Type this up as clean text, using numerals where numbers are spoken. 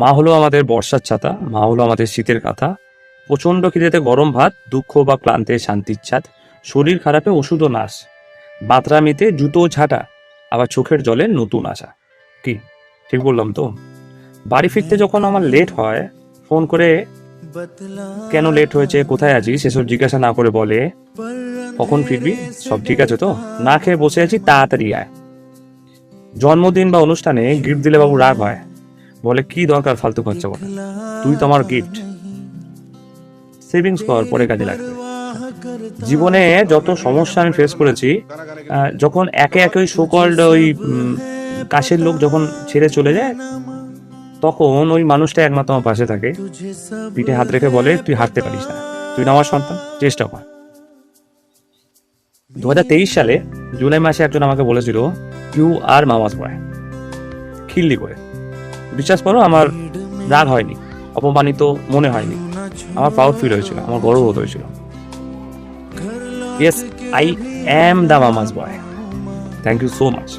মা হলো আমাদের বর্ষার ছাতা, মা হলো আমাদের শীতের কাঁথা। প্রচণ্ড খিদেতে গরম ভাত, দুঃখ বা ক্লান্তে শান্তির ছাদ, শরীর খারাপে ওষুধ ও নাশ, বাতরামিতে জুতো ও ঝাঁটা, আবার চোখের জলে নতুন আশা। কি ঠিক বললাম তো? বাড়ি ফিরতে যখন আমার লেট হয়, ফোন করে কেন লেট হয়েছে, কোথায় আছিস সেসব জিজ্ঞাসা না করে বলে, কখন ফিরবি, সব ঠিক আছে তো, না খেয়ে বসে আছি, তাড়াতাড়ি আয়। জন্মদিন বা অনুষ্ঠানে গিফট দিলে বাবু রাগ হয়, বলে কি দরকার ফালতু খরচা করে, তুই তো আমার গিফট, সেভিংস কর, পরে কাজে লাগবে। জীবনে যত সমস্যা আমি ফেস করেছি, যখন একে একে ওই সোকল্ড ওই কাছের লোক যখন ছেড়ে চলে যায়, তখন ওই মানুষটা একমাত্র আমার পাশে থাকে, পিঠে হাত রেখে বলে, তুই হারতে পারিস না, তুই না আমার সন্তান, চেষ্টা কর। 2023 সালে জুলাই মাসে একজন আমাকে বলেছিল, ইউ আর মামাস বয়, খিল্লি করে। বিশ্বাস করো, আমার রাগ হয়নি, অপমানিত মনে হয়নি, আমার প্রাউড ফিল হয়েছিল, আমার গর্ব বোধ হয়েছিল। Yes, I am the mama's boy. Thank you so much.